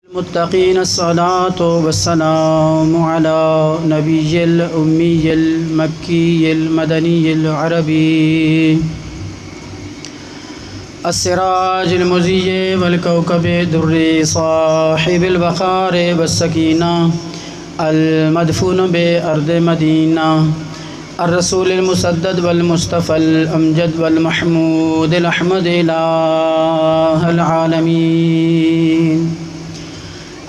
मुत्तक़ीन अस्सलातु वस्सलामु अला नबिय्यिल उम्मिय्यिल मक्किय्यिल मदनिय्यिल अरबी अस्सिराजिल मुज़ीय वल कौकबे दुर्रे साहिबिल वक़ार वस्सकीना अल मदफून बे अर्द मदीना ar रसूलिल मुसद्दद वल मुस्तफ़ल अमजद वल महमूदिल अहमद इलाहल आलमीन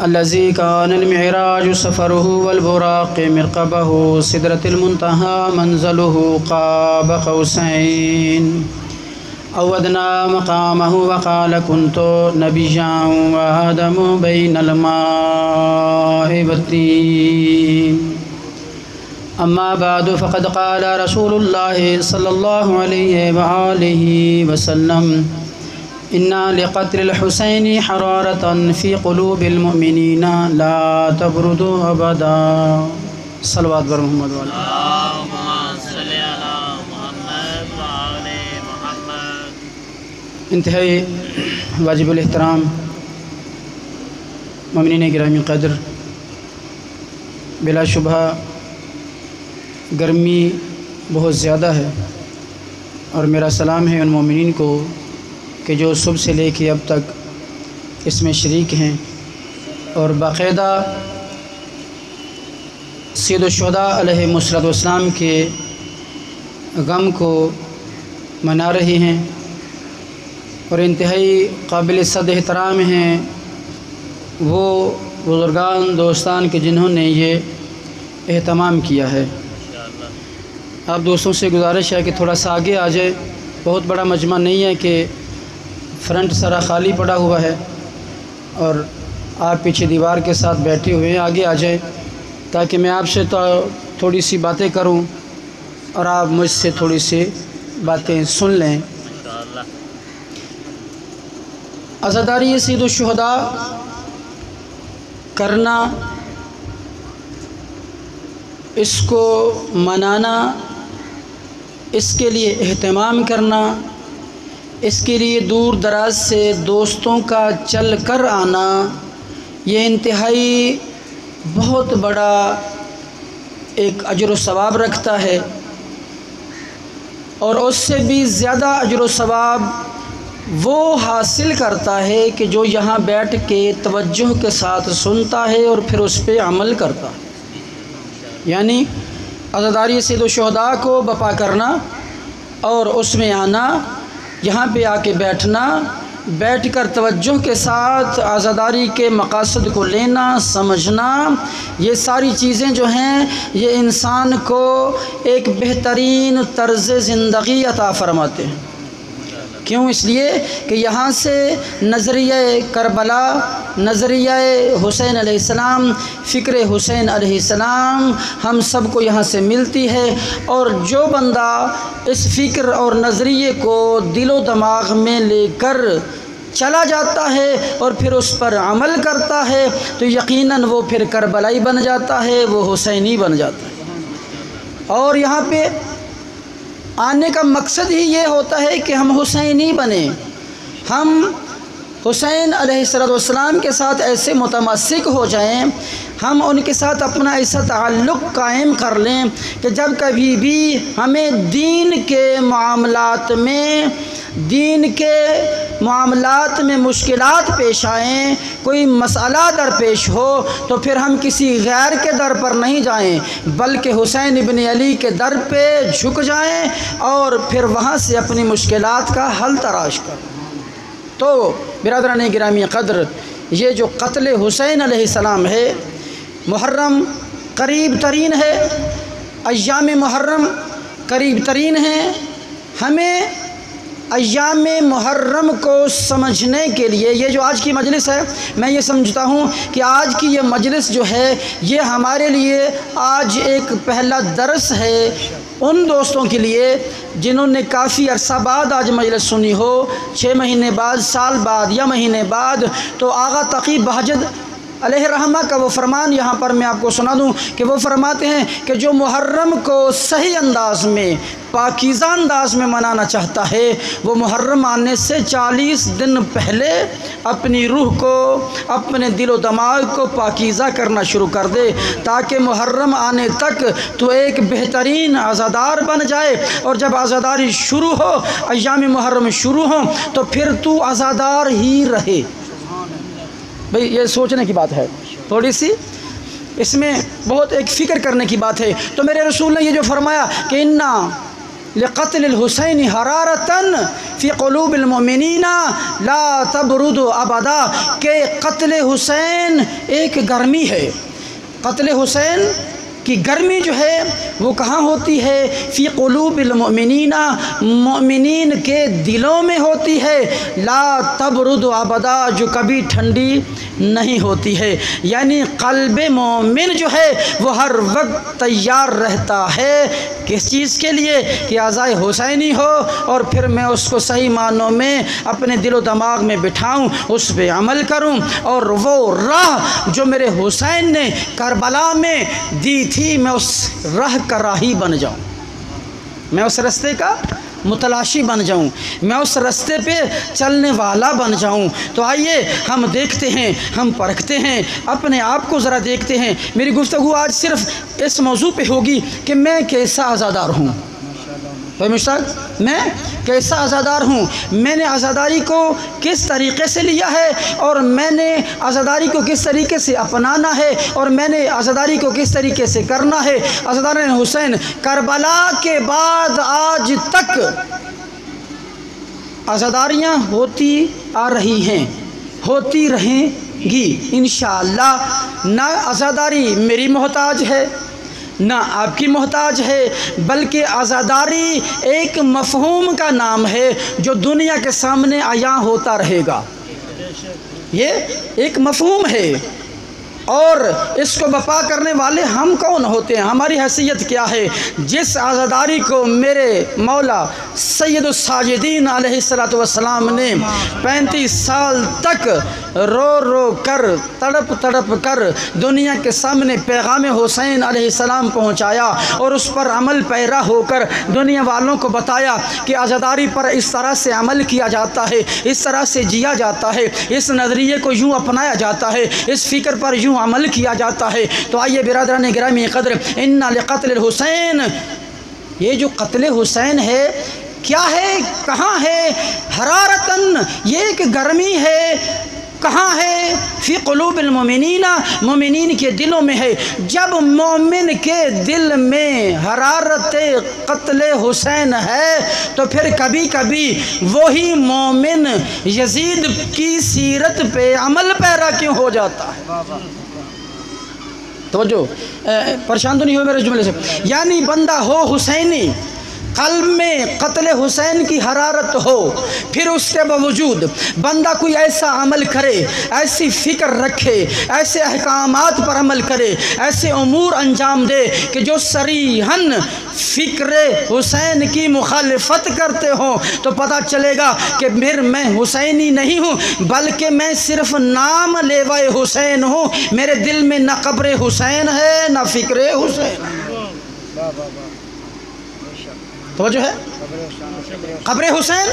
अल्लज़ी कानल मिअराजु सफ़रुहु वल बुराक़ मिरक़बहु सिदरतिल मुंतहा मंज़लुहु क़ाब क़ौसैन अवदना मक़ामहु वक़ाल कुन्तु नबिय्यन व आदमु बैनल माइ वत्तीन अम्मा बादु फ़क़द क़ाल रसूलुल्लाहि सल्लल्लाहु अलैहि व आलिहि वसल्लम इन्ना लिक़त्लिल हुसैनी हरारतन फ़ी क़ुलूबिल मुअमिनीना ला तबरुदु अबदा। सल्लल्लाहु अलैहि मोहम्मद इंतहाई वाजिबुल एहतराम मुमिनीन गिरामी क़द्र, बिलाशुबहा गर्मी बहुत ज़्यादा है और मेरा सलाम है उन मोमिनीन को कि जो सुबह से लेके अब तक इसमें शरीक हैं और बाकायदा सैयदुश्शुहदा अलैहिमुस्सलातु वस्सलाम के गम को मना रहे हैं और इंतहाई काबिल सद एहतराम हैं वो बुज़ुर्गान दोस्तान के जिन्होंने ये एहतमाम किया है। आप दोस्तों से गुजारिश है कि थोड़ा सा आगे आ जाए। बहुत बड़ा मजमा नहीं है कि फ्रंट सारा खाली पड़ा हुआ है और आप पीछे दीवार के साथ बैठे हुए हैं। आगे आ जाए ताकि मैं आपसे तो थोड़ी सी बातें करूं और आप मुझसे थोड़ी सी बातें सुन लें। अज़ादारी सैयदुश्शुहदा करना, इसको मनाना, इसके लिए एहतमाम करना, इसके लिए दूर दराज से दोस्तों का चल कर आना, ये इंतहाई बहुत बड़ा एक अजर व सवाब रखता है और उससे भी ज़्यादा अजर व सवाब वो हासिल करता है कि जो यहाँ बैठ के तवज्जुह के साथ सुनता है और फिर उस पर अमल करता है। यानी अज़ादारी सैयदुश्शुहदा को बपा करना और उसमें आना, यहाँ पे आके बैठना, बैठकर तवज्जुह के साथ आज़ादारी के मक़ासद को लेना, समझना, ये सारी चीज़ें जो हैं ये इंसान को एक बेहतरीन तर्ज़ ज़िंदगी अता फ़रमाते हैं। क्यों? इसलिए कि यहाँ से नज़रिया करबला, नज़रिया हुसैन अलैहिस्सलाम, फ़िक्र हुसैन अलैहिस्सलाम हम सब को यहाँ से मिलती है और जो बंदा इस फ़िक्र और नज़रिए को दिलो दिमाग में लेकर चला जाता है और फिर उस पर अमल करता है तो यकीनन वो फिर करबलाई बन जाता है, वो हुसैनी बन जाता है। और यहाँ पे आने का मकसद ही ये होता है कि हम हुसैनी बने, हम हुसैन अलैहिस्सलाम के साथ ऐसे मुतमस्सिक हो जाएं, हम उनके साथ अपना ऐसा ताल्लुक़ कायम कर लें कि जब कभी भी हमें दीन के मामलात में मुश्किलात पेश आएँ, कोई मसला दरपेश हो तो फिर हम किसी गैर के दर पर नहीं जाएं बल्कि हुसैन इब्न अली के दर पे झुक जाएं और फिर वहाँ से अपनी मुश्किलात का हल तलाश करें। तो बिरादरान गिरामी क़द्र, ये जो क़त्ल हुसैन अलैहिस्सलाम है, मुहर्रम करीब तरीन है, अय्याम मुहर्रम करीब तरीन है। हमें अय्याम मुहर्रम को समझने के लिए ये जो आज की मजलिस है, मैं ये समझता हूँ कि आज की ये मजलिस जो है ये हमारे लिए आज एक पहला दर्स है उन दोस्तों के लिए जिन्होंने काफ़ी अरसा बाद आज मजलिस सुनी हो, 6 महीने बाद, साल बाद या महीने बाद। तो आगा तकी बहजत अलैहिर्रहमा का वो फरमान यहाँ पर मैं आपको सुना दूँ कि वो फरमाते हैं कि जो मुहर्रम को सही अंदाज में, पाकीज़ा अंदाज में मनाना चाहता है, वो मुहर्रम आने से 40 दिन पहले अपनी रूह को, अपने दिलो दिमाग को पाकीज़ा करना शुरू कर दे, ताकि मुहर्रम आने तक तो एक बेहतरीन आज़ादार बन जाए। और जब आज़ादारी शुरू हो, अय्याम मुहर्रम शुरू हो, तो फिर तू आज़ादार ही रहे। भाई ये सोचने की बात है, थोड़ी सी इसमें बहुत एक फ़िक्र करने की बात है। तो मेरे रसूल ने ये जो फरमाया कि इन्ना लिक़त्लिल हुसैन हरारतन फ़ी क़ुलूबिल मुमिनीना ला तबरुदु अबदा, के क़त्ल हुसैन एक गर्मी है। क़त्ल हुसैन की गर्मी जो है वो कहाँ होती है? फ़ी क़ुलूबिल मुमिनीना, मुमिनीन के दिलों में होती है। ला तबरुदु अबदा, जो कभी ठंडी नहीं होती है। यानी क़ल्ब मोमिन जो है वो हर वक्त तैयार रहता है किस चीज़ के लिए? कि आज़ाए हुसैनी हो और फिर मैं उसको सही मानों में अपने दिलो दिमाग में बिठाऊं, उस पर अमल करूं, और वो राह जो मेरे हुसैन ने करबला में दी थी, मैं उस राह का राही बन जाऊं, मैं उस रास्ते का मुतलाशी बन जाऊं, मैं उस रास्ते पे चलने वाला बन जाऊं। तो आइए हम देखते हैं, हम परखते हैं, अपने आप को ज़रा देखते हैं। मेरी गुफ्तगू आज सिर्फ इस मौजू पे होगी कि मैं कैसा आज़ादार हूँ। भाई मुश्ताक, मैं कैसा आज़ादार हूँ, मैंने आज़ादारी को किस तरीक़े से लिया है, और मैंने आज़ादारी को किस तरीके से अपनाना है, और मैंने आज़ादारी को किस तरीके से करना है। आज़ादार हुसैन करबला के बाद आज तक आज़ादारियाँ होती आ रही हैं, होती रहेंगी इंशाअल्लाह। ना आज़ादारी मेरी मोहताज है, ना आपकी मोहताज है, बल्कि आज़ादारी एक मफ़हूम का नाम है जो दुनिया के सामने आया होता रहेगा। ये एक मफ़हूम है, और इसको बपा करने वाले हम कौन होते हैं, हमारी हैसियत क्या है? जिस आज़ादारी को मेरे मौला सैयदुस साजिदीन अलैहिस्सलातु वस्सलाम ने 35 साल तक रो रो कर, तड़प तड़प कर दुनिया के सामने पैगाम हुसैन अलैहिस्सलाम पहुँचाया, और उस पर अमल पैरा होकर दुनिया वालों को बताया कि आज़ादारी पर इस तरह से अमल किया जाता है, इस तरह से जिया जाता है, इस नज़रिए को यूँ अपनाया जाता है, इस फ़िक्र पर यूँ अमल किया जाता है। तो आइए बिरादरान गिरामी क़द्र, इन्ना लिक़त्लिल हुसैन, ये जो क़त्ल हुसैन है क्या है, कहाँ है? हरारतन, ये एक गर्मी है, कहाँ है? फ़ी क़ुलूबिल मुमिनीना, मुमिनीन के दिलों में है। जब मोमिन के दिल में हरारत क़त्ल हुसैन है, तो फिर कभी कभी वही मोमिन यजीद की सीरत पे अमल पैरा क्यों हो जाता है? तो जो परेशान तो नहीं हो मेरे जुमले से। यानी बंदा हो हुसैनी, क़ल्ब में क़त्ल हुसैन की हरारत हो, फिर उसके बावजूद बंदा कोई ऐसा अमल करे, ऐसी फ़िक्र रखे, ऐसे अहकामात पर अमल करे, ऐसे उमूर अंजाम दे कि जो सरीहन फ़िक्र हुसैन की मुखालिफत करते हो, तो पता चलेगा कि फिर मैं हुसैनी नहीं हूँ, बल्कि मैं सिर्फ़ नाम लेवाए हुसैन हूँ। मेरे दिल में न क़ब्र हुसैन है, न फ़िक्र हुसैन। तो जो है क़ब्र हुसैन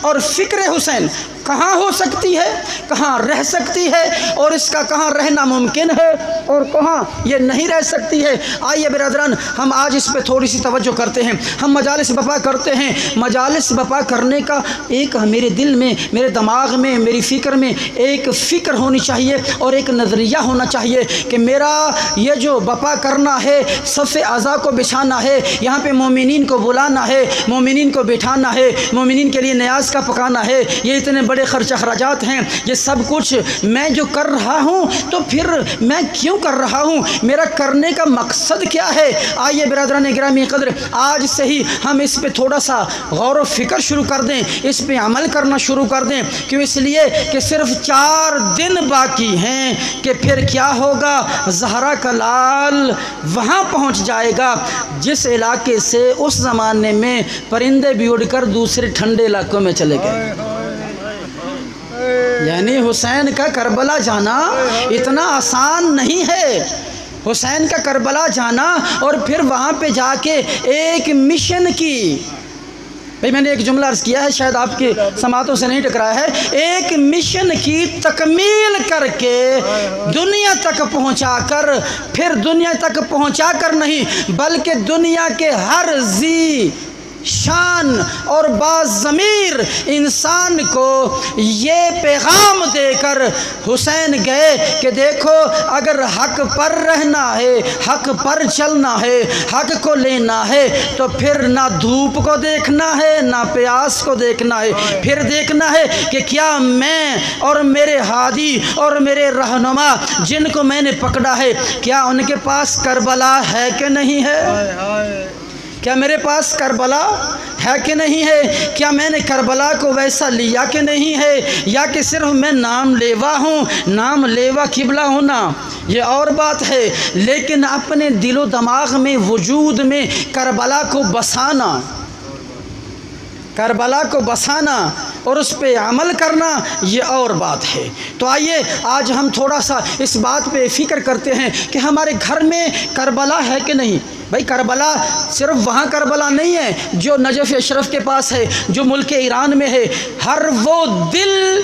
और फ़िक्र हुसैन कहाँ हो सकती है, कहाँ रह सकती है, और इसका कहाँ रहना मुमकिन है और कहाँ ये नहीं रह सकती है। आइए बिरादरान, हम आज इस पे थोड़ी सी तवज्जो करते हैं। हम मजालिस बपा करते हैं, मजालिस बपा करने का एक मेरे दिल में, मेरे दिमाग में, मेरी फ़िक्र में एक फ़िक्र होनी चाहिए और एक नज़रिया होना चाहिए कि मेरा ये जो बपा करना है, सफ़े अज़ा को बिछाना है, यहाँ पर मोमिनीन को बुलाना है, मोमिनीन को बिठाना है, मोमिनीन के लिए न्याज का पकाना है, ये इतने बड़े खर्च अखराजात हैं, ये सब कुछ मैं जो कर रहा हूँ, तो फिर मैं क्यों कर रहा हूँ, मेरा करने का मकसद क्या है? आइए बिरादरान गिरामी क़द्र, आज से ही हम इस पे थोड़ा सा गौर व फिक्र शुरू कर दें, इस पे अमल करना शुरू कर दें। क्यों? इसलिए कि सिर्फ 4 दिन बाकी हैं कि फिर क्या होगा, ज़हरा का लाल वहाँ पहुँच जाएगा जिस इलाके से उस ज़माने में परिंदे भी उड़कर दूसरे ठंडे इलाकों में चले गए। यानी हुसैन का करबला जाना इतना आसान नहीं है। हुसैन का करबला जाना और फिर वहाँ पे जाके एक मिशन की, भाई मैंने एक जुमला अर्ज़ किया है, शायद आपकी समातों से नहीं टकराया है, एक मिशन की तकमील करके दुनिया तक पहुंचाकर, फिर दुनिया तक पहुंचाकर नहीं बल्कि दुनिया के हर जी शान और बाज़मीर इंसान को ये पैगाम देकर हुसैन गए कि देखो, अगर हक पर रहना है, हक पर चलना है, हक को लेना है, तो फिर ना धूप को देखना है ना प्यास को देखना है, फिर देखना है कि क्या मैं और मेरे हादी और मेरे रहनुमा जिनको मैंने पकड़ा है, क्या उनके पास करबला है कि नहीं है? क्या मेरे पास करबला है कि नहीं है? क्या मैंने करबला को वैसा लिया कि नहीं है? या कि सिर्फ मैं नाम लेवा हूँ, नाम लेवा किबला हूँ ना, ये और बात है। लेकिन अपने दिलो दिमाग में, वजूद में करबला को बसाना, करबला को बसाना और उस पर अमल करना, ये और बात है। तो आइए आज हम थोड़ा सा इस बात पे फ़िक्र करते हैं कि हमारे घर में करबला है कि नहीं। भाई करबला सिर्फ वहाँ करबला नहीं है जो नजफ़ अशरफ के पास है, जो मुल्क ईरान में है। हर वो दिल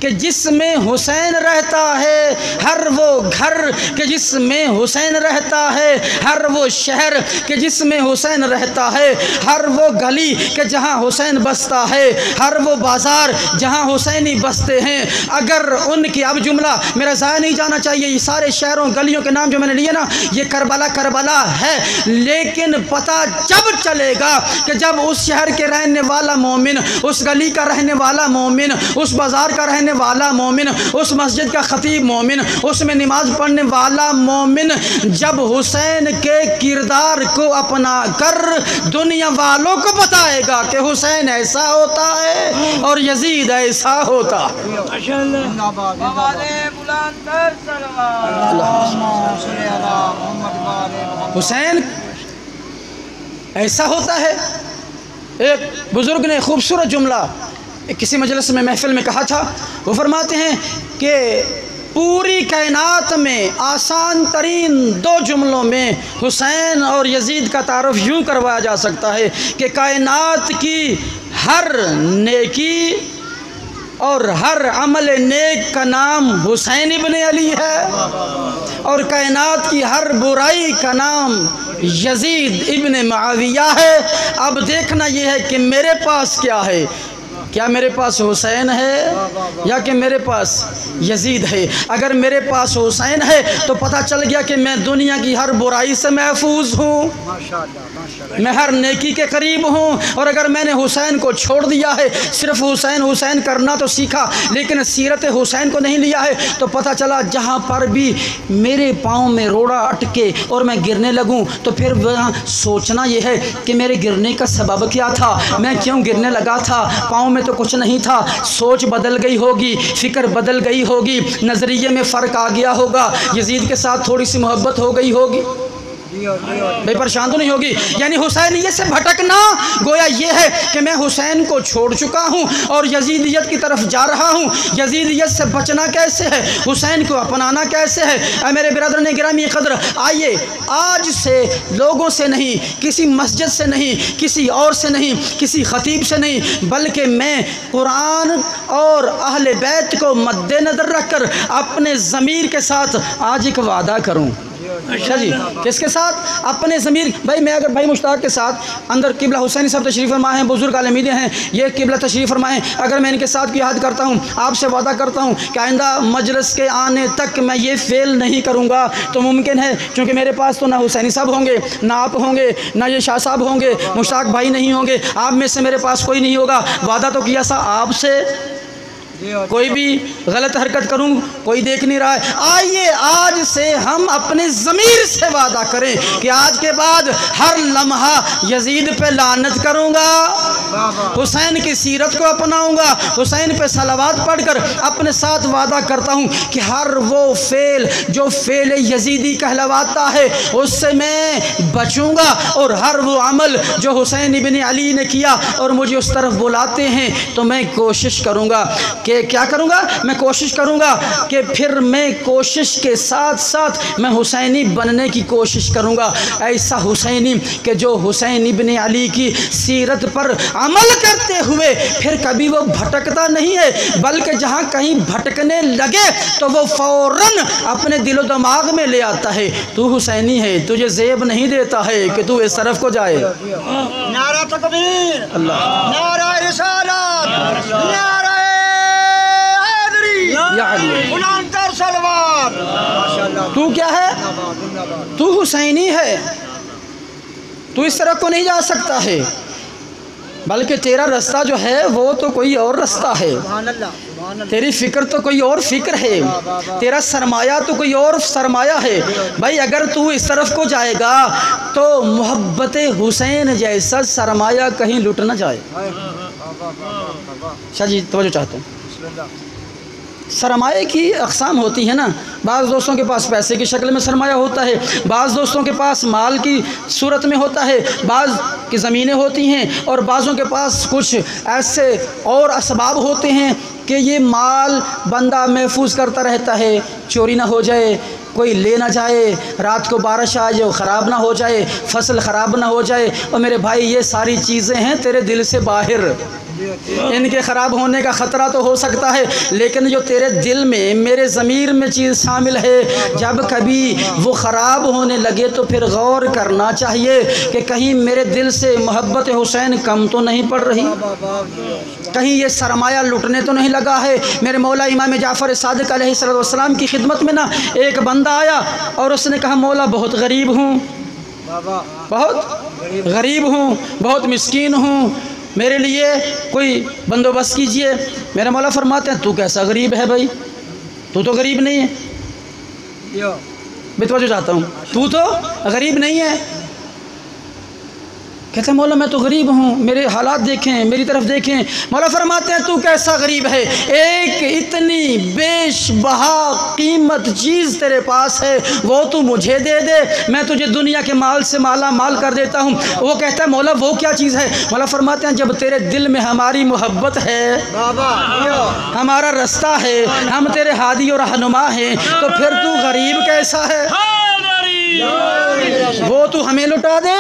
कि जिसमें हुसैन रहता है, हर वो घर कि जिसमें हुसैन रहता है, हर वो शहर कि जिसमें हुसैन रहता है, हर वो गली कि जहाँ हुसैन बसता है, हर वो बाज़ार जहाँ हुसैनी बसते हैं, अगर उनकी, अब जुमला मेरा ज़ाया नहीं जाना चाहिए, ये सारे शहरों गलियों के नाम जो मैंने लिए ना, ये करबला करबला है। लेकिन पता जब चलेगा कि जब उस शहर के रहने वाला मोमिन, उस गली का रहने वाला मोमिन, उस बाज़ार का रहने वाला मोमिन, उस मस्जिद का खतीब मोमिन, उसमें नमाज पढ़ने वाला मोमिन जब हुसैन के किरदार को अपना कर दुनिया वालों को बताएगा कि हुसैन ऐसा होता है और यजीद ऐसा होता है। हुसैन ऐसा होता है। एक बुज़ुर्ग ने खूबसूरत जुमला किसी मजलिस में, महफिल में कहा था। वो फरमाते हैं कि पूरी कायनात में आसान तरीन दो जुमलों में हुसैन और यजीद का तारुफ यूँ करवाया जा सकता है कि कायनात की हर नेकी और हर अमल नेक का नाम हुसैन इब्न अली है, और कायनात की हर बुराई का नाम यजीद इब्न मुआविया है। अब देखना यह है कि मेरे पास क्या है, क्या मेरे पास हुसैन है या कि मेरे पास यजीद है। अगर मेरे पास हुसैन है तो पता चल गया कि मैं दुनिया की हर बुराई से महफूज हूँ, मैं हर नेकी के करीब हूँ। और अगर मैंने हुसैन को छोड़ दिया है, सिर्फ हुसैन हुसैन करना तो सीखा लेकिन सीरत हुसैन को नहीं लिया है, तो पता चला जहाँ पर भी मेरे पाँव में रोड़ा अटके और मैं गिरने लगूँ तो फिर वहाँ सोचना यह है कि मेरे गिरने का सबब क्या था, मैं क्यों गिरने लगा था। पाँव में तो कुछ नहीं था, सोच बदल गई होगी, फ़िक्र बदल गई होगी, नज़रिए में फ़र्क आ गया होगा, यजीद के साथ थोड़ी सी मोहब्बत हो गई होगी, भाई परेशान तो नहीं होगी। यानी हुसैनियत से भटकना गोया ये है कि मैं हुसैन को छोड़ चुका हूँ और यजीदियत की तरफ जा रहा हूँ। यजीदियत से बचना कैसे है, हुसैन को अपनाना कैसे है। मेरे बिरादरान गिरामी क़द्र, आइए आज से लोगों से नहीं, किसी मस्जिद से नहीं, किसी और से नहीं, किसी ख़तीब से नहीं, बल्कि मैं कुरान और अहले बैत को मद्देनज़र रख कर अपने ज़मीर के साथ आज एक वादा करूँ। अच्छा जी, किसके साथ? अपने ज़मीर। भाई मैं अगर भाई मुश्ताक के साथ अंदर किबला हुसैनी साहब तशरीफ़ फरमाए हैं, बुज़ुर्ग आलमीदे हैं, ये किबला तशरीफ़ फरमाए, अगर मैं इनके साथ की याद करता हूँ, आपसे वादा करता हूँ कि आइंदा मजलिस के आने तक मैं ये फ़ेल नहीं करूँगा। तो मुमकिन है क्योंकि मेरे पास तो ना हुसैनी साहब होंगे, ना आप होंगे, ना ये शाह साहब होंगे, मुश्ताक भाई नहीं होंगे, आप में से मेरे पास कोई नहीं होगा। वादा तो किया सा आपसे, कोई भी गलत हरकत करूं कोई देख नहीं रहा है। आइए आज से हम अपने ज़मीर से वादा करें कि आज के बाद हर लम्हा यजीद पे लानत करूंगा, हुसैन की सीरत को अपनाऊंगा, हुसैन पे सलावात पढ़कर अपने साथ वादा करता हूं कि हर वो फेल जो फेल यजीदी कहलवाता है उससे मैं बचूंगा, और हर वो अमल जो हुसैन इब्न अली ने किया और मुझे उस तरफ बुलाते हैं तो मैं कोशिश करूंगा। कि क्या करूँगा, मैं कोशिश करूँगा कि फिर मैं कोशिश के साथ साथ मैं हुसैनी बनने की कोशिश करूँगा। ऐसा हुसैनी कि जो हुसैन इब्न अली की सीरत पर अमल करते हुए फिर कभी वो भटकता नहीं है, बल्कि जहाँ कहीं भटकने लगे तो वो फ़ौरन अपने दिलो दिमाग में ले आता है, तू हुसैनी है, तुझे ज़ेब नहीं देता है कि तू इस तरफ को जाए। नारा तकबीर, अल्लाह, नारा रिसालत, नारा हैदरी, या अली। बुलंदतर सलवार। माशाअल्लाह। तू क्या है? तू हुसैनी है, तू इस तरफ को नहीं जा सकता है, बल्कि तेरा रास्ता जो है वो तो कोई और रास्ता है, सुभान अल्लाह, सुभान अल्लाह। तेरी फ़िक्र तो कोई और फ़िक्र है, तेरा सरमाया तो कोई और सरमाया है। भाई अगर तू इस तरफ को जाएगा तो मोहब्बत हुसैन जैसा सरमाया कहीं लुट ना जाए। शाह जी तवज्जो चाहता हूँ। सरमाए की अक़साम होती है ना, बाज़ दोस्तों के पास पैसे की शक्ल में सरमाया होता है, बाज़ दोस्तों के पास माल की सूरत में होता है, बाज़ की ज़मीनें होती हैं, और बाज़ों के पास कुछ ऐसे और असबाब होते हैं कि ये माल बंदा महफूज करता रहता है, चोरी ना हो जाए, कोई ले ना जाए, रात को बारिश आ जाए ख़राब ना हो जाए, फसल ख़राब ना हो जाए। और मेरे भाई ये सारी चीज़ें हैं तेरे दिल से बाहर, इनके ख़राब होने का ख़तरा तो हो सकता है, लेकिन जो तेरे दिल में, मेरे ज़मीर में चीज़ शामिल है, जब कभी वो ख़राब होने लगे तो फिर गौर करना चाहिए कि कहीं मेरे दिल से मोहब्बत हुसैन कम तो नहीं पड़ रही, कहीं ये सरमाया लुटने तो नहीं लगा है। मेरे मौला इमाम जाफ़र सादिक़ अलैहिस्सलाम की खिदमत में ना एक बंदा आया और उसने कहा, मौला बहुत गरीब हूँ, बहुत गरीब हूँ, बहुत मिस्कीन हूँ, मेरे लिए कोई बंदोबस्त कीजिए। मेरे मौला फरमाते हैं, तू कैसा गरीब है भाई, तू तो गरीब नहीं है। मैं तो चाहता हूँ, तू तो गरीब नहीं है। कहते हैं, मौला मैं तो गरीब हूँ, मेरे हालात देखें, मेरी तरफ देखें। मौला फरमाते हैं, तू कैसा गरीब है, एक इतनी बेशबहा कीमत चीज़ तेरे पास है, वो तू मुझे दे दे, मैं तुझे दुनिया के माल से माला माल कर देता हूँ। वो कहता है, मौला वो क्या चीज़ है? मौला फरमाते हैं, जब तेरे दिल में हमारी मोहब्बत है, हमारा रास्ता है, हम तेरे हादी और रहनुमा हैं, तो फिर तू गरीब कैसा है? वो तू हमें लुटा दे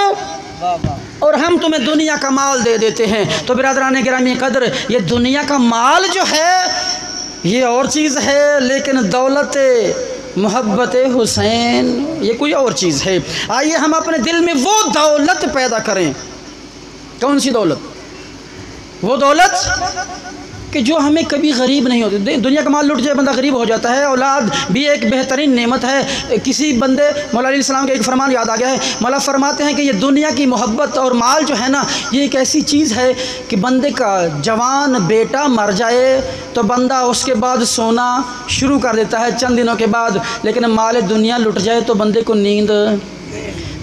और हम तुम्हें दुनिया का माल दे देते हैं। तो बिरादरान गिरामी कदर, ये दुनिया का माल जो है ये और चीज़ है, लेकिन दौलत मोहब्बत हुसैन ये कोई और चीज़ है। आइए हम अपने दिल में वो दौलत पैदा करें। कौन सी दौलत? वो दौलत कि जो हमें कभी गरीब नहीं होती। दुनिया का माल लुट जाए बंदा गरीब हो जाता है, औलाद भी एक बेहतरीन नेमत है। किसी बंदे, मौला अली सलाम का एक फरमान याद आ गया है, मौला फरमाते हैं कि ये दुनिया की मोहब्बत और माल जो है ना, ये एक ऐसी चीज़ है कि बंदे का जवान बेटा मर जाए तो बंदा उसके बाद सोना शुरू कर देता है चंद दिनों के बाद, लेकिन माल दुनिया लुट जाए तो बंदे को नींद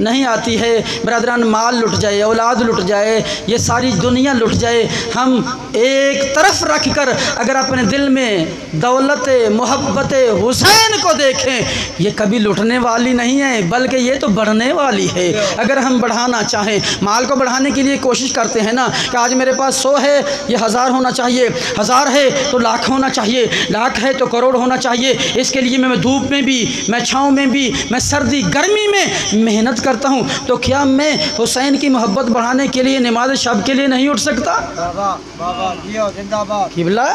नहीं आती है। बरादरान, माल लुट जाए, औलाद लुट जाए, ये सारी दुनिया लुट जाए, हम एक तरफ रख कर अगर अपने दिल में दौलत मोहब्बत हुसैन को देखें, ये कभी लुटने वाली नहीं है, बल्कि ये तो बढ़ने वाली है। अगर हम बढ़ाना चाहें, माल को बढ़ाने के लिए कोशिश करते हैं ना कि आज मेरे पास 100 है, ये 1000 होना चाहिए, 1000 है तो लाख होना चाहिए, लाख है तो करोड़ होना चाहिए। इसके लिए मैं धूप में भी, मैं छाँव में भी, मैं सर्दी गर्मी में मेहनत करता हूँ, तो क्या मैं हुसैन की मोहब्बत बढ़ाने के लिए नमाज शब के लिए नहीं उठ सकता? किबला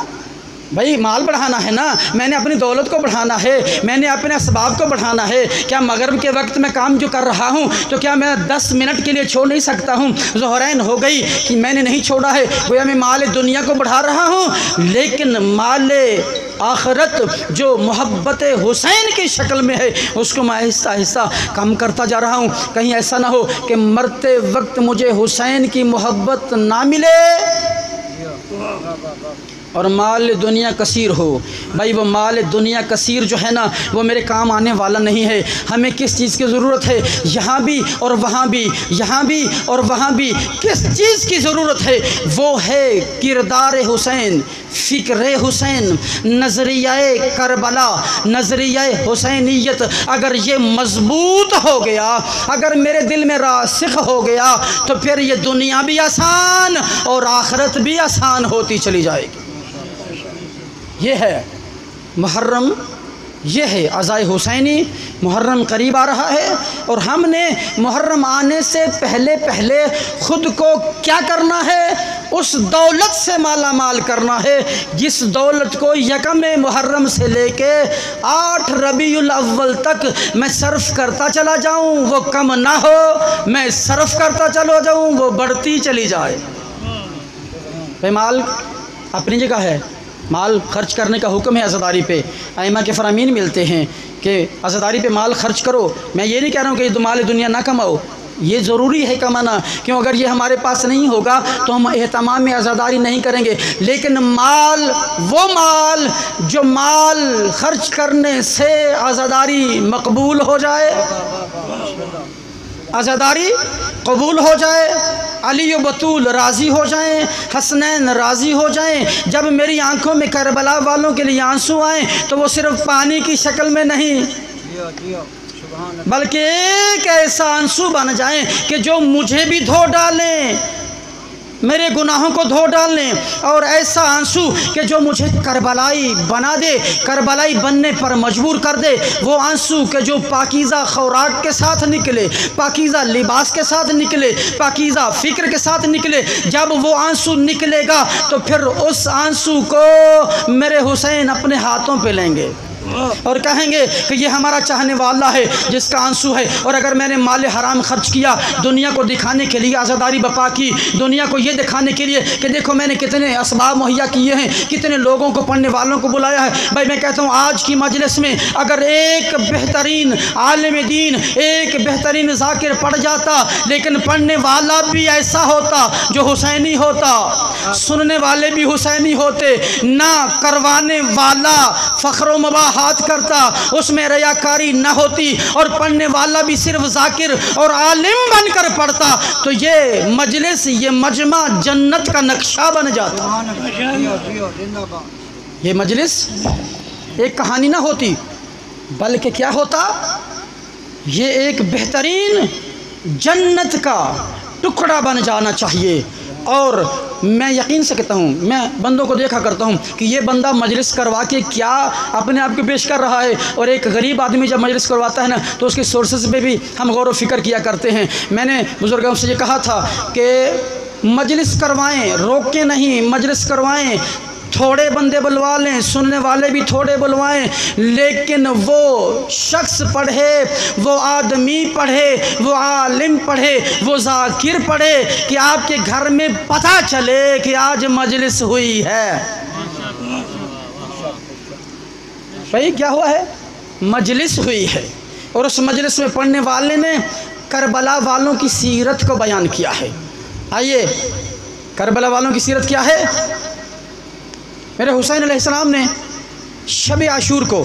भाई, माल बढ़ाना है ना, मैंने अपनी दौलत को बढ़ाना है, मैंने अपने असबाब को बढ़ाना है। क्या मगरिब के वक्त में काम जो कर रहा हूँ तो क्या मैं 10 मिनट के लिए छोड़ नहीं सकता हूँ? ज़ोहरैन हो गई कि मैंने नहीं छोड़ा है, गोया मैं माल दुनिया को बढ़ा रहा हूँ, लेकिन माल आखिरत जो मोहब्बत हुसैन की शक्ल में है उसको मैं आहिस्ता आहिस्ता कम करता जा रहा हूँ। कहीं ऐसा ना हो कि मरते वक्त मुझे हुसैन की मोहब्बत ना मिले और माल दुनिया कसीर हो। भाई वो माल दुनिया कसीर जो है ना, वो मेरे काम आने वाला नहीं है। हमें किस चीज़ की ज़रूरत है? यहाँ भी और वहाँ भी, यहाँ भी और वहाँ भी किस चीज़ की ज़रूरत है? वो है किरदार हुसैन, फ़िक्र हुसैन, नज़रियाए करबला, नज़रियाए हुसैनियत। अगर ये मज़बूत हो गया, अगर मेरे दिल में रासिख़ हो गया, तो फिर ये दुनिया भी आसान और आखिरत भी आसान होती चली जाएगी। ये है मुहर्रम, ये है अज़ाए हुसैनी। मुहर्रम करीब आ रहा है और हमने मुहर्रम आने से पहले पहले ख़ुद को क्या करना है? उस दौलत से माला माल करना है जिस दौलत को यकम मुहर्रम से लेके 8 रबीउल अव्वल तक मैं सर्फ करता चला जाऊं, वो कम ना हो, मैं सर्फ करता चला जाऊं, वो बढ़ती चली जाए। भाई माल अपनी जगह है, माल खर्च करने का हुक्म है अज़ादारी पे। आइमा के फरामीन मिलते हैं कि अज़ादारी पे माल खर्च करो। मैं ये नहीं कह रहा हूँ कि माल दुनिया ना कमाओ, ये ज़रूरी है कमाना, क्यों अगर ये हमारे पास नहीं होगा तो हम एहतमाम में अज़ादारी नहीं करेंगे। लेकिन माल, वो माल जो माल खर्च करने से अज़ादारी मकबूल हो जाए, अज़ादारी कबूल हो जाए, अली व बतूल राज़ी हो जाएं, हसनैन राज़ी हो जाएं। जब मेरी आंखों में करबला वालों के लिए आंसू आएँ तो वो सिर्फ़ पानी की शक्ल में नहीं, बल्कि एक ऐसा आंसू बन जाए कि जो मुझे भी धो डालें, मेरे गुनाहों को धो डालने, और ऐसा आंसू कि जो मुझे करबलाई बना दे, करबलाई बनने पर मजबूर कर दे। वो आंसू के जो पाकीज़ा खुराक के साथ निकले, पाकीज़ा लिबास के साथ निकले, पाकीज़ा फ़िक्र के साथ निकले। जब वो आंसू निकलेगा तो फिर उस आंसू को मेरे हुसैन अपने हाथों पे लेंगे और कहेंगे कि ये हमारा चाहने वाला है जिसका आंसू है। और अगर मैंने माल हराम खर्च किया दुनिया को दिखाने के लिए, आज़ादारी बपा की, दुनिया को ये दिखाने के लिए कि देखो मैंने कितने असबाब मुहैया किए हैं, कितने लोगों को, पढ़ने वालों को बुलाया है। भाई मैं कहता हूँ आज की मजलिस में अगर एक बेहतरीन आलिम दीन, एक बेहतरीन ज़ाकिर पढ़ जाता, लेकिन पढ़ने वाला भी ऐसा होता जो हुसैनी होता, सुनने वाले भी हुसैनी होते, ना करवाने वाला फ़ख्र मबाह हाथ करता, उसमें रयाकारी न होती, और पढ़ने वाला भी सिर्फ ज़ाकिर और आलिम बनकर पढ़ता, तो ये मजलिस, ये मजमा जन्नत का नक्शा बन जाता। ये मजलिस एक कहानी ना होती, बल्कि क्या होता? ये एक बेहतरीन जन्नत का टुकड़ा बन जाना चाहिए। और मैं यकीन से कहता हूँ, मैं बंदों को देखा करता हूँ कि ये बंदा मजलिस करवा के क्या अपने आप को पेश कर रहा है, और एक गरीब आदमी जब मजलिस करवाता है ना तो उसकी सोर्सेज पे भी हम गौर व फिक्र किया करते हैं। मैंने बुजुर्गों से ये कहा था कि मजलिस करवाएं, रोक के नहीं, मजलिस करवाएं, थोड़े बंदे बुलवा लें, सुनने वाले भी थोड़े बुलवाएं, लेकिन वो शख्स पढ़े, वो आदमी पढ़े, वो आलिम पढ़े, वो ज़ाकिर पढ़े कि आपके घर में पता चले कि आज मजलिस हुई है। भाई क्या हुआ है? मजलिस हुई है, और उस मजलिस में पढ़ने वाले ने करबला वालों की सीरत को बयान किया है। आइए, करबला वालों की सीरत क्या है? मेरे हुसैन अलैहिस्सलाम ने शब आशूर को,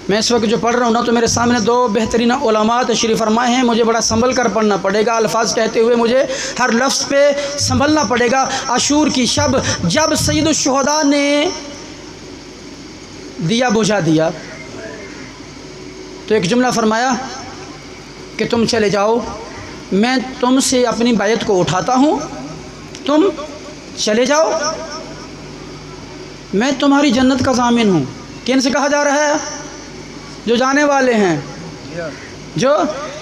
मैं इस वक्त जो पढ़ रहा हूँ ना तो मेरे सामने 2 बेहतरीन उलमा तशरीफ़ फरमाए हैं, मुझे बड़ा संभल कर पढ़ना पड़ेगा, अल्फाज कहते हुए मुझे हर लफ्ज़ पे संभलना पड़ेगा। आशूर की शब, जब सैयद शुहदा ने दिया बुझा दिया तो एक जुमला फरमाया कि तुम चले जाओ, मैं तुमसे अपनी बैत को उठाता हूँ, तुम चले जाओ, मैं तुम्हारी जन्नत का ज़ामिन हूँ। किन से कहा जा रहा है? जो जाने वाले हैं, जो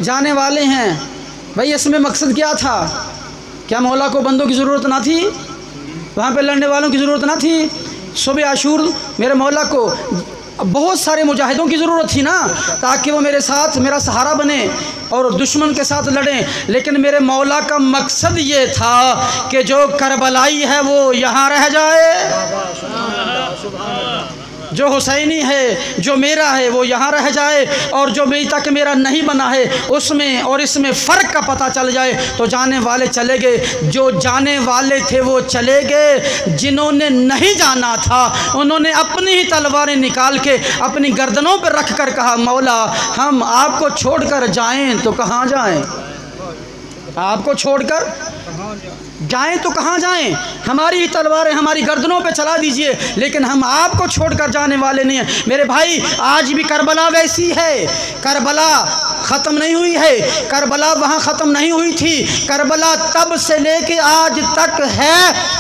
जाने वाले हैं। भाई इसमें मकसद क्या था? क्या मौला को बंदों की ज़रूरत ना थी? वहाँ पे लड़ने वालों की ज़रूरत ना थी? सुबह आशूर मेरे मौला को बहुत सारे मुजाहिदों की ज़रूरत थी ना, ताकि वो मेरे साथ मेरा सहारा बने और दुश्मन के साथ लड़ें। लेकिन मेरे मौला का मकसद ये था कि जो करबलाई है वो यहाँ रह जाए, जो हुसैनी है, जो मेरा है वो यहाँ रह जाए, और जो अभी तक मेरा नहीं बना है उसमें और इसमें फ़र्क का पता चल जाए। तो जाने वाले चले गए, जो जाने वाले थे वो चले गए, जिन्होंने नहीं जाना था उन्होंने अपनी ही तलवारें निकाल के अपनी गर्दनों पर रख कर कहा, मौला हम आपको छोड़कर जाएं तो कहाँ जाएं? आपको छोड़कर जाएं तो कहाँ जाएं? हमारी ही तलवारें हमारी गर्दनों पे चला दीजिए, लेकिन हम आपको छोड़कर जाने वाले नहीं हैं। मेरे भाई आज भी करबला वैसी है, करबला ख़त्म नहीं हुई है, करबला वहाँ ख़त्म नहीं हुई थी। करबला तब से लेके आज तक है,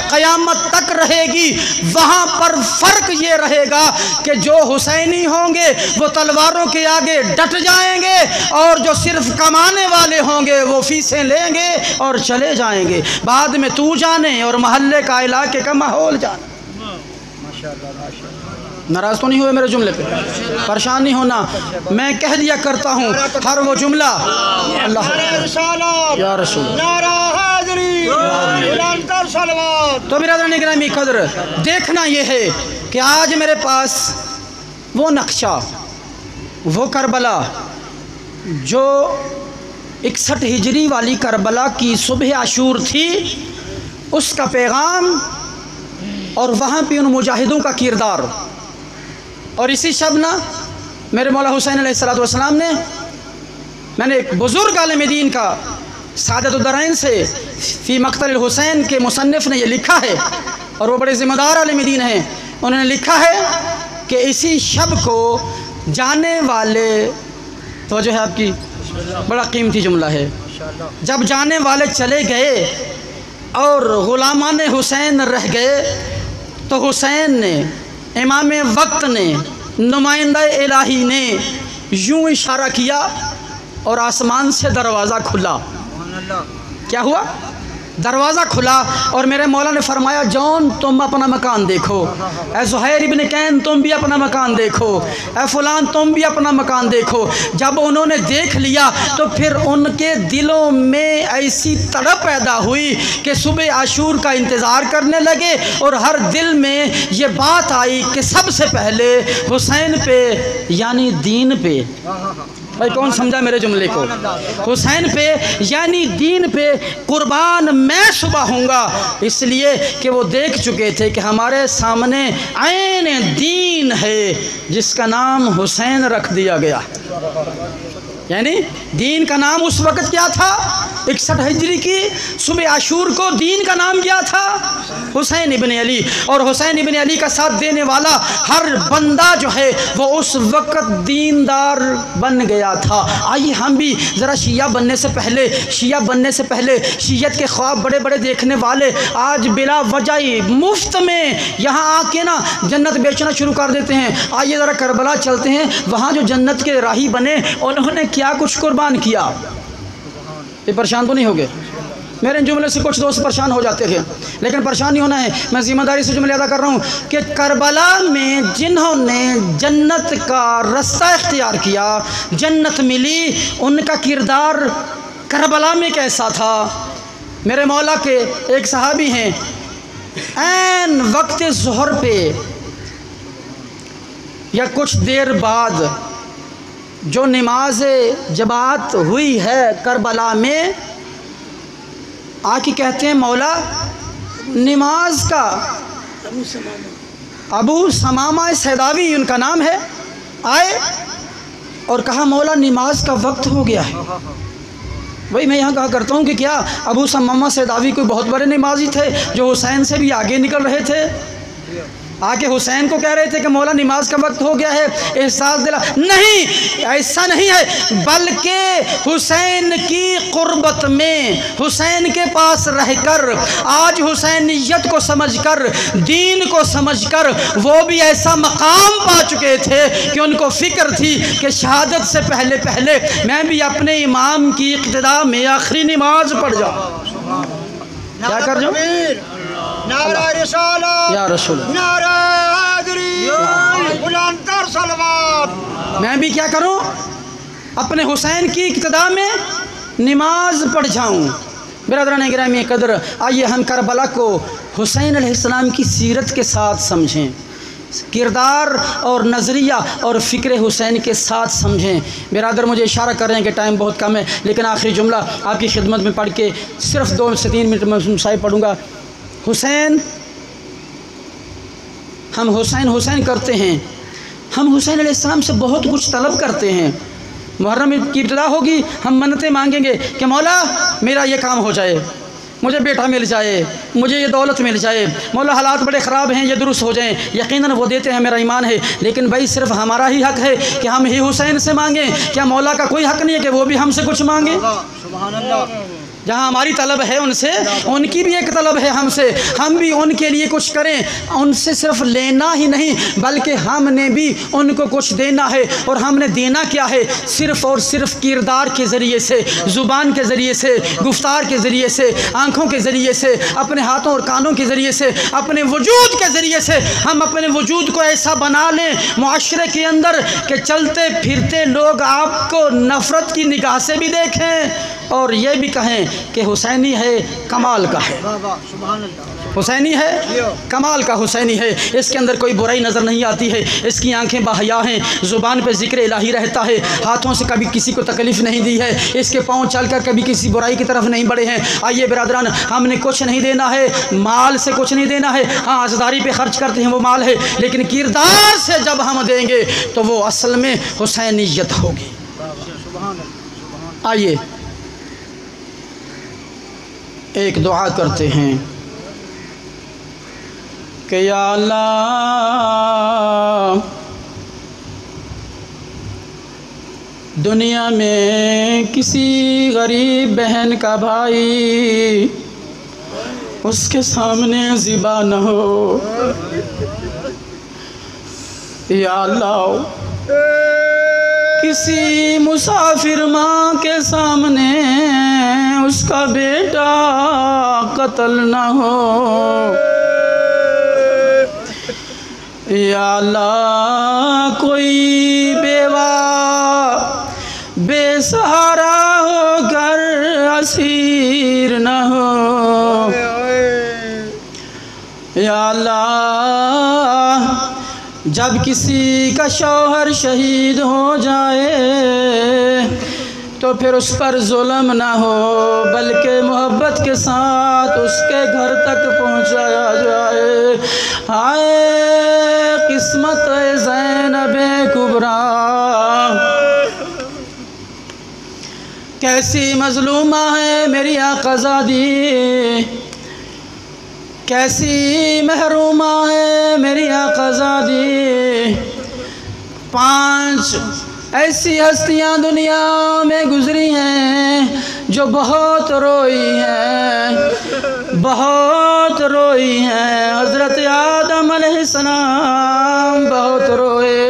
क़यामत तक रहेगी। वहाँ पर फ़र्क ये रहेगा कि जो हुसैनी होंगे वो तलवारों के आगे डट जाएंगे, और जो सिर्फ कमाने वाले होंगे वो फीसें लेंगे और चले जाएंगे। बाद में तू जाने और महल्ले का, इलाके का माहौल जाने। नाराज़ तो नहीं हुए मेरे जुमले पे? परेशान नहीं होना, मैं कह दिया करता हूँ हर वो जुमला। अल्लाह या रसूल। तो बिरादरान गिरामी कदर, देखना ये है कि आज मेरे पास वो नक्शा, वो करबला जो 61 हिजरी वाली करबला की सुबह आशूर थी, उसका पैगाम और वहाँ पे उन मुजाहिदों का किरदार। और इसी शब ना मेरे मौला हुसैन अलैहिस्सलाम ने, मैंने एक बुज़ुर्ग आलिम दीन का सादतुद्दरैन से फ़ी मक़तल हुसैन के मुसन्निफ़ ने ये लिखा है, और वो बड़े ज़िम्मेदार आलिम दीन हैं। उन्होंने लिखा है कि इसी शब को जाने वाले, तो जो है आपकी, बड़ा कीमती जुमला है, जब जाने वाले चले गए और ग़ुलामान हुसैन रह गए, तो हुसैन ने, इमाम वक्त ने, नुमाइंदा इलाही ने यूं इशारा किया और आसमान से दरवाज़ा खुला। क्या हुआ? दरवाज़ा खुला और मेरे मौला ने फरमाया, जॉन तुम अपना मकान देखो, ए ज़ुहैर इब्न कैन तुम भी अपना मकान देखो, ए फ़ुलान तुम भी अपना मकान देखो। जब उन्होंने देख लिया तो फिर उनके दिलों में ऐसी तड़प पैदा हुई कि सुबह आशूर का इंतज़ार करने लगे, और हर दिल में ये बात आई कि सबसे पहले हुसैन पे, यानी दीन पे, भाई कौन समझा मेरे जुमले को, हुसैन पे यानी दीन पे कुर्बान मैं सुबह होऊंगा। इसलिए कि वो देख चुके थे कि हमारे सामने ऐन दीन है जिसका नाम हुसैन रख दिया गया। यानी दीन का नाम उस वक़्त क्या था? 61 हिजरी की सुबह आशूर को दीन का नाम क्या था? हुसैन इब्न अली। और हुसैन इब्न अली का साथ देने वाला हर बंदा जो है वो उस वक़्त दीनदार बन गया था। आइए हम भी ज़रा शिया बनने से पहले, शीयत के ख्वाब बड़े बड़े देखने वाले आज बिला वजह मुफ्त में यहाँ आके ना जन्नत बेचना शुरू कर देते हैं। आइए ज़रा करबला चलते हैं, वहाँ जो जन्नत के राही बने उन्होंने क्या कुछ कुर्बान किया। ये परेशान तो नहीं हो गए? मेरे जुमले से कुछ दोस्त परेशान हो जाते थे, लेकिन परेशान नहीं होना है। मैं ज़िम्मेदारी से जुमले अदा कर रहा हूँ कि करबला में जिन्होंने जन्नत का रास्ता इख्तियार किया, जन्नत मिली, उनका किरदार करबला में कैसा था? मेरे मौला के एक सहाबी हैं, ऐन वक्त ज़ोहर पे या कुछ देर बाद जो नमाज जमात हुई है करबला में, आके कहते हैं मौला नमाज का, अबू समामा सैदावी उनका नाम है, आए और कहा मौला नमाज का वक्त हो गया है। वही मैं यहाँ कहा करता हूँ कि क्या अबू समामा सैदावी कोई बहुत बड़े नमाजी थे जो हुसैन से भी आगे निकल रहे थे? आके हुसैन को कह रहे थे कि मौला नमाज का वक्त हो गया है, एहसास दिला। नहीं, ऐसा नहीं है, बल्कि हुसैन की कुर्बत में, हुसैन के पास रहकर, आज हुसैनियत को समझकर, दीन को समझकर वो भी ऐसा मकाम पा चुके थे कि उनको फ़िक्र थी कि शहादत से पहले पहले मैं भी अपने इमाम की इक़्तिदा में आखिरी नमाज पढ़ जाऊँ। क्या कर जाऊँ? नारा रिसालत या रसूल, नारा हैदरी, बुलंदतर सलवात। मैं भी क्या करूं? अपने हुसैन की इक़्तिदा में नमाज पढ़ जाऊं। बिरादरान गिरामी कदर, आइए हम करबला को हुसैन अलैहिस्सलाम की सीरत के साथ समझें, किरदार और नज़रिया और फ़िक्र हुसैन के साथ समझें। बिरादर मुझे इशारा कर रहे हैं कि टाइम बहुत कम है, लेकिन आखिरी जुमला आपकी खिदमत में पढ़ के सिर्फ 2 से 3 मिनट में शायद पढ़ूँगा। हुसैन, हम हुसैन हुसैन करते हैं, हम हुसैन अलैहिस्सलाम से बहुत कुछ तलब करते हैं। मुहर्रम की इब्तिदा होगी, हम मन्नतें मांगेंगे कि मौला मेरा ये काम हो जाए, मुझे बेटा मिल जाए, मुझे ये दौलत मिल जाए, मौला हालात बड़े ख़राब हैं, ये दुरुस्त हो जाएं, यकीनन वो देते हैं, मेरा ईमान है। लेकिन भाई सिर्फ हमारा ही हक़ है कि हम ही हुसैन से मांगें? क्या मौला का कोई हक़ नहीं है कि वो भी हमसे कुछ मांगे? सुभान अल्लाह। जहाँ हमारी तलब है उनसे, उनकी भी एक तलब है हमसे, हम भी उनके लिए कुछ करें। उनसे सिर्फ लेना ही नहीं बल्कि हमने भी उनको कुछ देना है। और हमने देना क्या है? सिर्फ़ और सिर्फ किरदार के ज़रिए से, ज़ुबान के ज़रिए से, गुफ्तार के ज़रिए से, आँखों के ज़रिए से, अपने हाथों और कानों के ज़रिए से, अपने वजूद के ज़रिए से हम अपने वजूद को ऐसा बना लें मुआशरे के अंदर कि चलते फिरते लोग आपको नफ़रत की निगाह से भी देखें और ये भी कहें कि हुसैनी है, कमाल का है, सुभान अल्लाह। हुसैनी है, कमाल का हुसैनी है। इसके अंदर कोई बुराई नज़र नहीं आती है, इसकी आंखें बाहया हैं, ज़ुबान पे ज़िक्र इलाही रहता है, हाथों से कभी किसी को तकलीफ़ नहीं दी है, इसके पाँव चलकर कभी किसी बुराई की तरफ नहीं बढ़े हैं। आइए बिरादरान, हमने कुछ नहीं देना है, माल से कुछ नहीं देना है। हाँ, आज़ादारी पे ख़र्च करते हैं वो माल है, लेकिन किरदार से जब हम देंगे तो वो असल में हुसैनियत होगी। आइए एक दुआ करते हैं कि या अल्लाह, दुनिया में किसी गरीब बहन का भाई उसके सामने ज़िबा न हो। या अल्लाह, किसी मुसाफिर माँ के सामने उसका बेटा कत्ल न हो। या अल्लाह, कोई बेवा बेसहारा होकर असीर न हो। या अल्लाह, जब किसी का शौहर शहीद हो जाए तो फिर उस पर जुल्म ना हो बल्कि मोहब्बत के साथ उसके घर तक पहुंचाया जाए। हाय किस्मत ज़ैनब कुबरा, कैसी मजलूमा है मेरी आक़ाज़ादी, कैसी महरूमा है मेरी आक़ाज़ादी। 5 ऐसी हस्तियाँ दुनिया में गुजरी हैं जो बहुत रोई हैं, बहुत रोई हैं। हज़रत आदम अलैहिस्सलाम बहुत रोए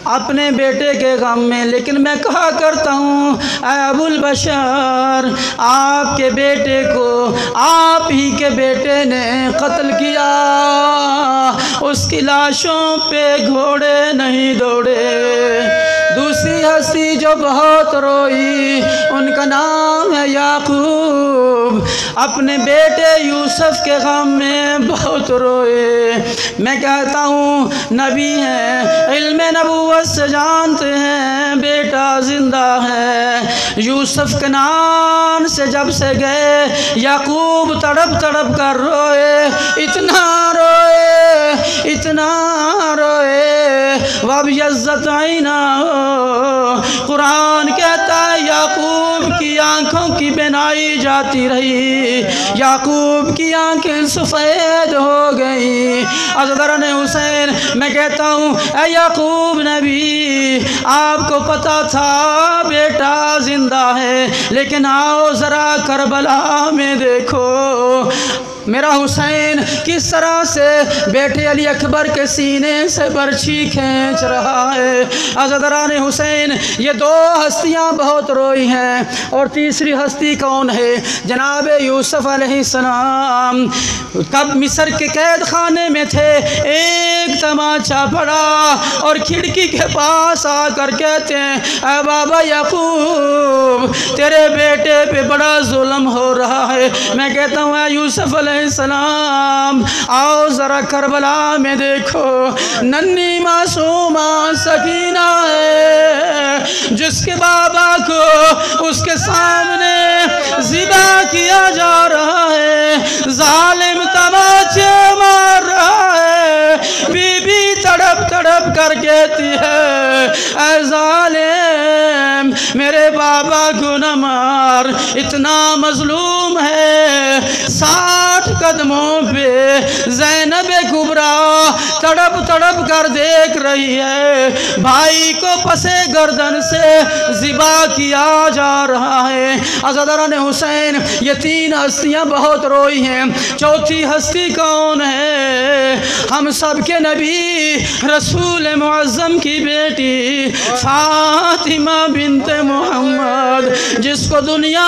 अपने बेटे के गम में, लेकिन मैं कहा करता हूँ अबुल बशर, आपके बेटे को आप ही के बेटे ने कत्ल किया, उसकी लाशों पे घोड़े नहीं दौड़े। दूसरी हस्ती जो बहुत रोई उनका नाम है याकूब, अपने बेटे यूसुफ के गम में बहुत रोए। मैं कहता हूँ नबी हैं, इल्म नबूवत से जानते हैं बेटा जिंदा है। यूसुफ के नाम से जब से गए याकूब तड़प तड़प कर रोए, इतना रोए, इतना रोए। वब यज़्ज़त आईना, कुरान कहता है याकूब की आंखों की बिनाई जाती रही, याकूब की आंखें सफ़ेद हो गई। अज़दरन हुसैन, मैं कहता हूँ ऐ याकूब नबी, आपको पता था बेटा जिंदा है, लेकिन आओ ज़रा करबला में देखो मेरा हुसैन किस तरह से बेटे अली अकबर के सीने से बर्छी खींच रहा है। अज़दरान हुसैन, ये 2 हस्तियाँ बहुत रोई हैं। और तीसरी हस्ती कौन है? जनाब यूसुफ अलैहिस्सलाम कब मिस्र के कैद खाने में थे, एक तमाचा पड़ा और खिड़की के पास आकर कहते हैं ऐ बाबा याकूब, तेरे बेटे पे बड़ा जुल्म हो रहा है। मैं कहता हूँ यूसुफ सलाम, आओ ज़रा करबला में देखो, नन्ही मासूमा सकीना है जिसके बाबा को उसके सामने ज़िबा किया जा रहा है, जालिम तमाचे मार रहा है। बीबी तड़प तड़प कर कहती है ऐ जालिम, मेरे बाबा को न मार, इतना मजलूम है। 60 कदमों पे ज़ैनब कुबरा तड़प तड़प कर देख रही है, भाई को पसे गर्दन से ज़िबा किया जा रहा है। अज़दरन हुसैन, ये 3 हस्तियाँ बहुत रोई हैं। चौथी हस्ती कौन है? हम सब के नबी रसूल मुअज़्ज़म की बेटी फातिमा बिन्त मोहम्मद, जिसको दुनिया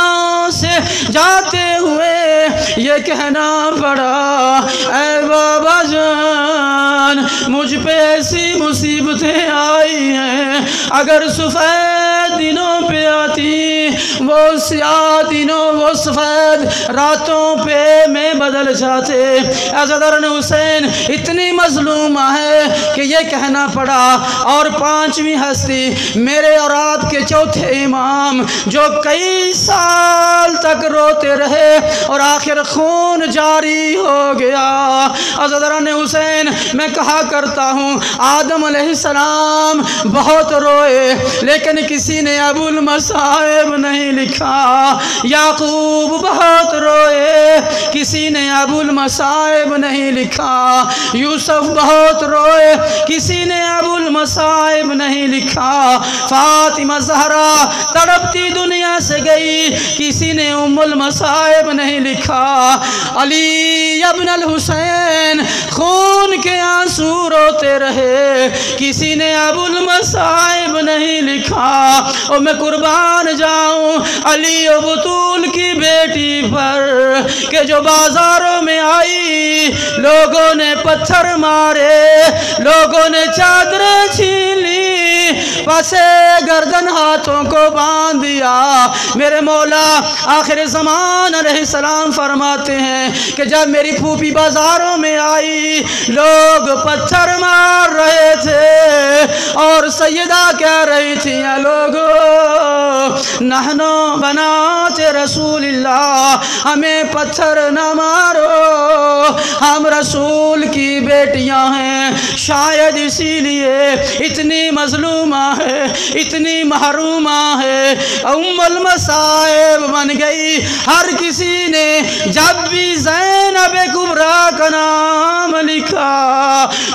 से जाते हुए ये कहना पड़ा, ऐ बाबा जान मुझ पे ऐसी मुसीबतें आई हैं, अगर सफ़ेद दिनों पे आती, वो स्याह दिनों, वो सफ़ेद रातों पे मैं बदल जाते। अज़दरन हुसैन इतनी मज़लूमा है कि ये कहना पड़ा। और 5वीं हस्ती मेरे और आपके चौथे इमाम, जो कई साल तक रोते रहे और आखिर खून जारी हो गया। अज़दरन हुसैन, मैं कहा करता हूँ, आदम अलैहिस्सलाम बहुत रोए, लेकिन किसी ने अबुल मसाइब नहीं लिखा। याकूब बहुत रोए, किसी ने अबुल मसाइब नहीं लिखा। यूसुफ बहुत रोए, किसी ने अबुल मसाइब नहीं लिखा। फातिमा ज़हरा तड़पती दुनिया से गई, किसी ने उम्मुल मसाइब नहीं लिखा। अली इब्नुल हुसैन खून के आंसू रोते रहे, किसी ने अबुल मसाइब नहीं लिखा। और मैं कुर्बान जाऊं अली और बतूल की बेटी पर, कि जो बाजारों में आई, लोगों ने पत्थर मारे, लोगों ने चादरें छीन ली, पसे गर्दन हाथों को बांध दिया। मेरे मौला आखिर ज़मान अलैहिस्सलाम फरमाते हैं कि जब मेरी फूफी बाजारों में आई, लोग पत्थर मार रहे थे और सैयदा कह रही थी, लोगों नहनो बनाते रसूलिल्लाह, हमें पत्थर न मारो, हम रसूल की बेटियां हैं, शायद इसीलिए इतनी मजलूमा है, इतनी महरूमा है, उम्मुल मसाइब बन गई। हर किसी ने जब भी ज़ैनब कुबरा का नाम लिखा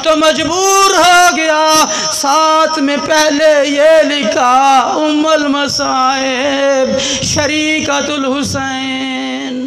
तो मजबूर हो गया, साथ में पहले ये लिखा, उम्मुल मसाइब शरीकतुल हुसैन।